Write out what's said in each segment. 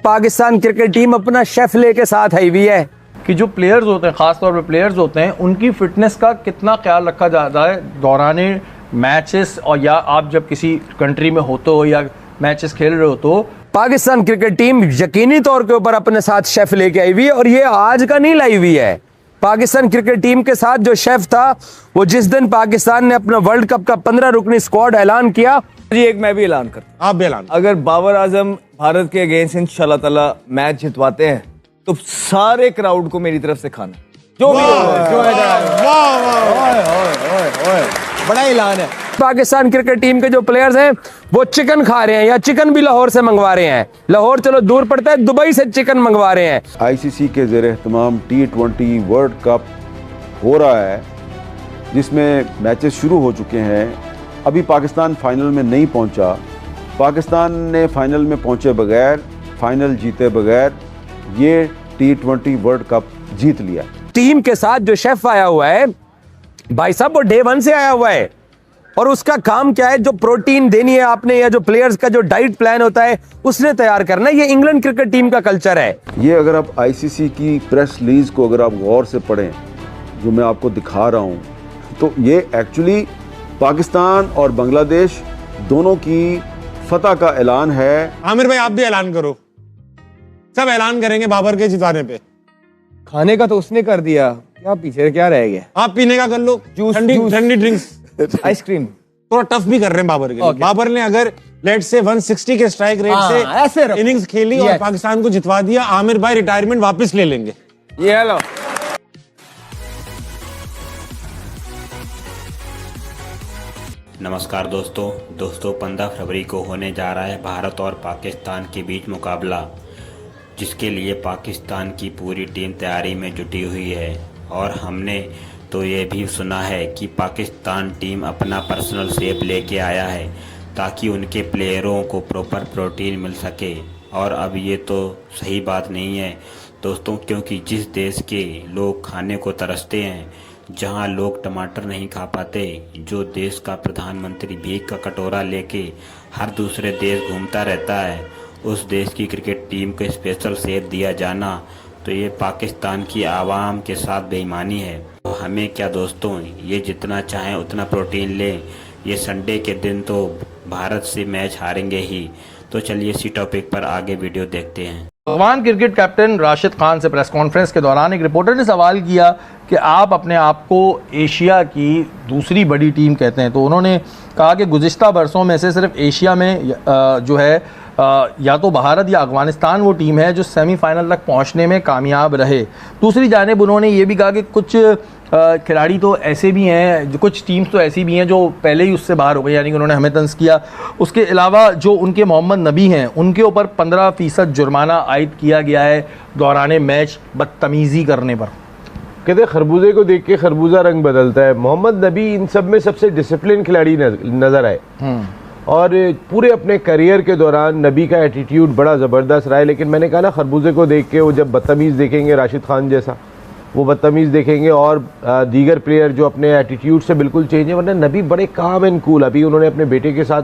Pakistan cricket team अपना chef लेके साथ आई हुई है कि जो प्लेयर्स होते हैं, ख़ास तौर पे प्लेयर्स होते हैं, उनकी फ़िटनेस का कितना ख्याल रखा जाता है दौरान मैचेस, और या आप जब किसी कंट्री में होते हो या मैचेस खेल रहे हो तो पाकिस्तान क्रिकेट टीम यकीनी तौर के ऊपर अपने साथ शेफ लेके आई हुई है। और ये आज का नहीं लाई हुई है। पाकिस्तान क्रिकेट टीम के साथ जो शेफ था वो जिस दिन पाकिस्तान ने अपना वर्ल्ड कप का 15 रुकनी स्क्वाड ऐलान किया। जी एक मैं भी ऐलान करता हूं। आप भी ऐलान। अगर बाबर आजम भारत के अगेंस्ट इंशाल्लाह ताला मैच जितवाते हैं तो सारे क्राउड को मेरी तरफ से खाना जो भी बड़ा ऐलान है। पाकिस्तान क्रिकेट टीम के जो प्लेयर्स हैं वो चिकन खा रहे हैं, या चिकन भी लाहौर से मंगवा रहे हैं। लाहौर चलो दूर पड़ता है, दुबई से चिकन मंगवा रहे हैं। आईसीसी के ज़ेर एहतमाम T20 वर्ल्ड कप हो रहा है, जिसमें मैचेस शुरू हो चुके हैं। अभी पाकिस्तान फाइनल में नहीं पहुंचा। पाकिस्तान ने फाइनल में पहुंचे बगैर, फाइनल जीते बगैर ये T20 वर्ल्ड कप जीत लिया। टीम के साथ जो शेफ आया हुआ है भाई साहब, वो डे 1 से आया हुआ है। और उसका काम क्या है, जो प्रोटीन देनी है आपने, या जो प्लेयर्स का जो डाइट प्लान होता है उसने तैयार करना है। ये इंग्लैंड क्रिकेट टीम का कल्चर है। ये अगर आप आईसीसी की प्रेस रिलीज को अगर आप गौर से पढ़ें, जो मैं आपको दिखा रहा हूँ, तो ये एक्चुअली पाकिस्तान और बांग्लादेश दोनों की फतह का ऐलान है। आमिर भाई आप भी ऐलान करो। सब ऐलान करेंगे बाबर के जिताने पे। खाने का तो उसने कर दिया, क्या पीछे क्या रह गया। आप पीने का कर लो, जूस, ठंडी ड्रिंक्स, आइसक्रीम। थोड़ा टफ भी कर रहे हैं बाबर के लिए। बाबर ने अगर लेट से 160 के स्ट्राइक रेट से इनिंग्स खेली और पाकिस्तान को जितवा दिया, आमिर भाई रिटायरमेंट वापस ले लेंगे। ये लो। नमस्कार दोस्तों 15 फरवरी को होने जा रहा है भारत और पाकिस्तान के बीच मुकाबला, जिसके लिए पाकिस्तान की पूरी टीम तैयारी में जुटी हुई है। और हमने तो ये भी सुना है कि पाकिस्तान टीम अपना पर्सनल शेफ लेके आया है ताकि उनके प्लेयरों को प्रॉपर प्रोटीन मिल सके। और अब ये तो सही बात नहीं है दोस्तों, क्योंकि जिस देश के लोग खाने को तरसते हैं, जहां लोग टमाटर नहीं खा पाते, जो देश का प्रधानमंत्री भीख का कटोरा लेके हर दूसरे देश घूमता रहता है, उस देश की क्रिकेट टीम को स्पेशल शेफ दिया जाना, तो ये पाकिस्तान की आवाम के साथ बेईमानी है। तो हमें क्या दोस्तों, ये जितना चाहें उतना प्रोटीन लें, ये संडे के दिन तो भारत से मैच हारेंगे ही। तो चलिए इसी टॉपिक पर आगे वीडियो देखते हैं। अफगान क्रिकेट कैप्टन राशिद खान से प्रेस कॉन्फ्रेंस के दौरान एक रिपोर्टर ने सवाल किया कि आप अपने आप को एशिया की दूसरी बड़ी टीम कहते हैं। तो उन्होंने कहा कि गुज़िश्ता बरसों में से सिर्फ एशिया में जो है या तो भारत या अफगानिस्तान वो टीम है जो सेमीफाइनल तक पहुंचने में कामयाब रहे। दूसरी जानिब उन्होंने ये भी कहा कि कुछ खिलाड़ी तो ऐसे भी हैं, कुछ टीम्स तो ऐसी भी हैं जो पहले ही उससे बाहर हो गई, यानी कि उन्होंने हमें तंज किया। उसके अलावा जो उनके मोहम्मद नबी हैं, उनके ऊपर 15% जुर्माना आयद किया गया है दौरान मैच बदतमीज़ी करने पर। कहते खरबूजे को देख के खरबूजा रंग बदलता है। मोहम्मद नबी इन सब में सबसे डिसिप्लिन खिलाड़ी नज़र आए और पूरे अपने करियर के दौरान नबी का एटीट्यूड बड़ा ज़बरदस्त रहा है। लेकिन मैंने कहा ना, खरबूजे को देख के वो जब बदतमीज़ देखेंगे राशिद खान जैसा, वो बदतमीज़ देखेंगे और दीगर प्लेयर जो अपने एटीट्यूड से बिल्कुल चेंज है। वरना नबी बड़े काम एंड कूल। अभी उन्होंने अपने बेटे के साथ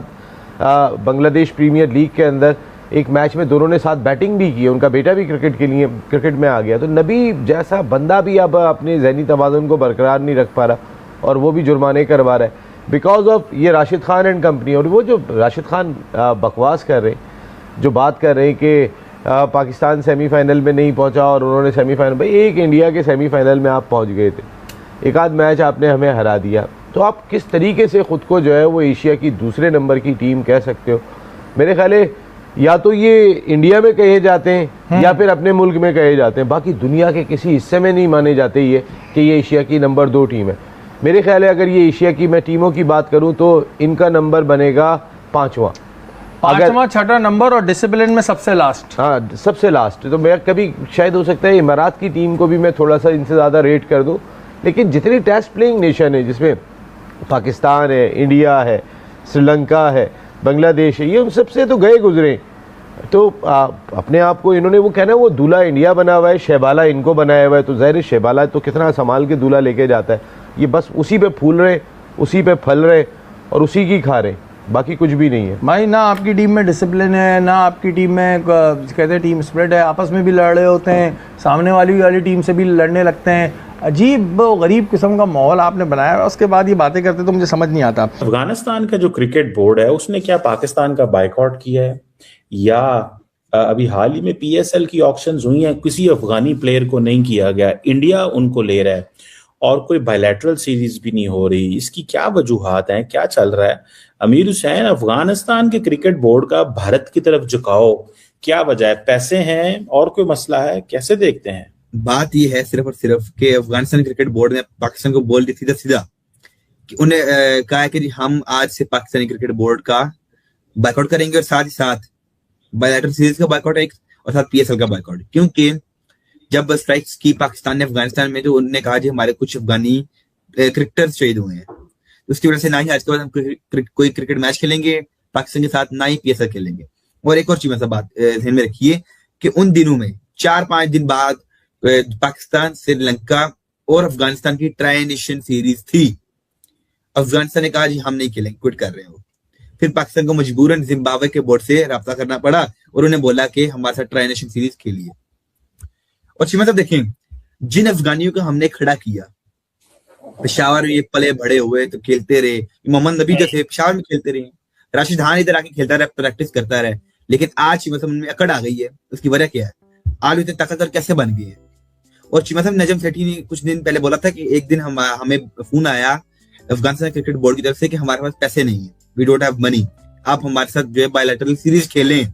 बांग्लादेश प्रीमियर लीग के अंदर एक मैच में दोनों ने साथ बैटिंग भी की है। उनका बेटा भी क्रिकेट में आ गया। तो नबी जैसा बंदा भी अब अपने ज़हनी तवाज़ुन को बरकरार नहीं रख पा रहा और वो भी जुर्माने करवा रहा है बिकॉज ऑफ ये राशिद खान एंड कंपनी। और वो जो राशिद खान बकवास कर रहे हैं, जो बात कर रहे हैं कि पाकिस्तान सेमीफाइनल में नहीं पहुंचा और उन्होंने सेमीफाइनल, भाई एक इंडिया के सेमीफाइनल में आप पहुंच गए थे, एक आध मैच आपने हमें हरा दिया, तो आप किस तरीके से ख़ुद को जो है वो एशिया की दूसरे नंबर की टीम कह सकते हो? मेरे ख्याल है या तो ये इंडिया में कहे जाते हैं या फिर अपने मुल्क में कहे जाते हैं, बाकी दुनिया के किसी हिस्से में नहीं माने जाते ये कि ये एशिया की नंबर 2 टीम है। मेरे ख्याल है अगर ये एशिया की मैं टीमों की बात करूं तो इनका नंबर बनेगा 5वां, 6वां नंबर और डिसिप्लिन में सबसे लास्ट। हाँ, सबसे लास्ट। तो मैं कभी शायद हो सकता है इमारात की टीम को भी मैं थोड़ा सा इनसे ज़्यादा रेट कर दूं, लेकिन जितनी टेस्ट प्लेइंग नेशन है, जिसमें पाकिस्तान है, इंडिया है, श्रीलंका है, बांग्लादेश है, ये उन सबसे तो गए गुजरे। तो अपने आप को इन्होंने वो कहना है वो दूल्हा इंडिया बना हुआ है, शहबाला इनको बनाया हुआ है, तो ज़ाहिर शहबाला तो कितना संभाल के दूल्हा लेके जाता है। ये बस उसी पे फूल रहे, उसी पे फल रहे और उसी की खा रहे। बाकी कुछ भी नहीं है भाई। ना आपकी टीम में डिसिप्लिन है, ना आपकी टीम में कहते हैं टीम स्पिरिट है, आपस में भी लड़ रहे होते हैं, सामने वाली टीम से भी लड़ने लगते हैं। अजीब गरीब किस्म का माहौल आपने बनाया है, उसके बाद ये बातें करते तो मुझे समझ नहीं आता। अफगानिस्तान का जो क्रिकेट बोर्ड है उसने क्या पाकिस्तान का बायकॉट किया है, या अभी हाल ही में पीएसएल की ऑक्शंस हुई हैं, किसी अफगानी प्लेयर को नहीं किया गया, इंडिया उनको ले रहा है और कोई बायलैटरल सीरीज भी नहीं हो रही, इसकी क्या वजूहात हैं, क्या चल रहा है? अमीर हुसैन, अफगानिस्तान के क्रिकेट बोर्ड का भारत की तरफ झुकाव क्या वजह है? पैसे हैं और कोई मसला है, कैसे देखते हैं? बात यह है सिर्फ और सिर्फ कि अफगानिस्तान क्रिकेट बोर्ड ने पाकिस्तान को बोल दी सीधा सीधा कि उन्हें कहा है कि हम आज से पाकिस्तानी क्रिकेट बोर्ड का बायकॉट करेंगे और साथ ही साथ बायलैटरल सीरीज का बायकॉट एक और साथ पीएसएल का बायकॉट। क्योंकि जब स्ट्राइक्स की पाकिस्तान ने अफगानिस्तान में, तो उन्होंने कहा जी हमारे कुछ अफगानी क्रिकेटर्स शहीद हुए हैं, उसकी वजह से ना ही आज के बाद हम कोई क्रिकेट मैच खेलेंगे पाकिस्तान के साथ, ना ही पीएसएल खेलेंगे। और एक और चीज में बात ध्यान में रखिए कि उन दिनों में 4-5 दिन बाद पाकिस्तान, श्रीलंका और अफगानिस्तान की ट्राई नेशन सीरीज थी। अफगानिस्तान ने कहा जी हम नहीं खेलेंगे, क्विट कर रहे हो। फिर पाकिस्तान को मजबूरन जिम्बाब्वे के बोर्ड से राब्ता करना पड़ा और उन्हें बोला कि हमारे साथ ट्राई नेशन सीरीज खेलिए। और शिमा साहब देखें, जिन अफगानियों को हमने खड़ा किया, पेशावर में ये पले बड़े हुए तो खेलते रहे, मोहम्मद नबी जैसे पेशावर में खेलते रहे, राशिद खान इधर आके खेलता रहा, प्रैक्टिस करता रहा, लेकिन आज शिमा साहब उनमें अकड़ आ गई है। उसकी वजह क्या है? आज इतने ताकतवर कैसे बन गए हैं? और शिमा साहब, नजम सेठी ने कुछ दिन पहले बोला था कि एक दिन हमें फोन आया अफगानिस्तान क्रिकेट बोर्ड की तरफ से कि हमारे पास पैसे नहीं है, वी डोंट हैव मनी, आप हमारे साथ जो है बायलैटरल सीरीज खेलें।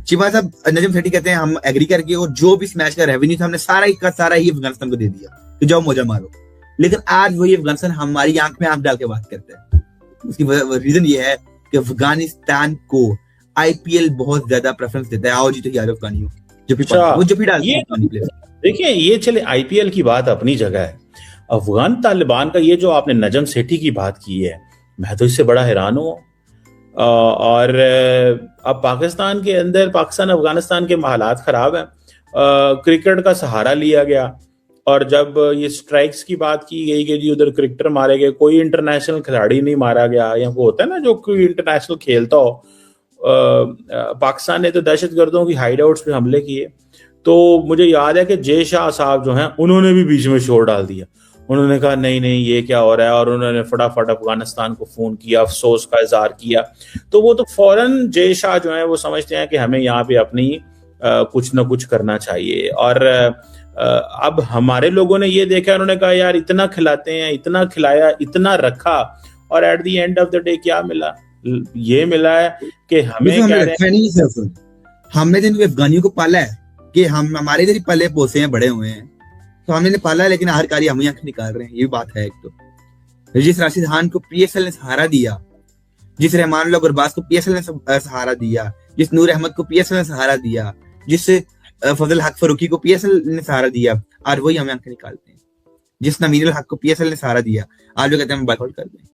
शिमा साहब, नजम सेठी कहते हैं हम एग्री करके, और जो भी इस मैच का रेवेन्यू था हमने सारा ही अफगानिस्तान को दे दिया कि जाओ मौजा मारो। लेकिन आज वही अफगानिस्तान हमारी आंख में आंख डाल के बात करता है। उसकी रीजन ये है कि अफगानिस्तान को आईपीएल बहुत ज्यादा प्रेफरेंस देता है। आओ जी तो यार अफगानियों जो भी डालते। देखिए, ये चले आईपीएल की बात अपनी जगह है, अफगान तालिबान का ये जो आपने नजम सेठी की बात की है, मैं तो इससे बड़ा हैरान हूँ। और अब पाकिस्तान के अंदर, पाकिस्तान अफगानिस्तान के हालात खराब हैं, क्रिकेट का सहारा लिया गया, और जब ये स्ट्राइक्स की बात की गई कि जी उधर क्रिकेटर मारे गए, कोई इंटरनेशनल खिलाड़ी नहीं मारा गया, या वो होता है ना जो कोई इंटरनेशनल खेलता हो, पाकिस्तान ने तो दहशतगर्दों की हाइड आउट्स पे हमले किए। तो मुझे याद है कि जय शाह साहब जो हैं उन्होंने भी बीच में शोर डाल दिया, उन्होंने कहा नहीं नहीं ये क्या हो रहा है, और उन्होंने फटाफट अफगानिस्तान को फोन किया, अफसोस का इजहार किया। तो वो तो फौरन जय शाह जो है वो समझते हैं कि हमें यहाँ पे अपनी कुछ ना कुछ करना चाहिए। और अब हमारे लोगों ने ये देखा, उन्होंने कहा यार इतना खिलाते हैं, इतना खिलाया, इतना रखा, और at the end of the day क्या मिला? ये मिला है कि हमें हमने जिन अफगानियों को पाला है कि हम हमारे इधर ही पले पोसे हैं, बड़े हुए हैं, तो हमने पाला है, लेकिन हर कार्य हम ही आंखें निकाल रहे हैं। ये बात है। एक तो जिस राशिद खान को पीएसएल ने सहारा दिया, जिस रहमान गुरबाज को पीएसएल ने सहारा दिया, जिस नूर अहमद को पीएसएल ने सहारा दिया, जिस फजल हक फरूकी को पीएसएल ने सहारा दिया, आज वही हमें आंखें निकालते हैं। जिस नमीरुल हक को पीएसएल ने सहारा दिया, आज वो कहते हैं हम बायकॉट कर दें।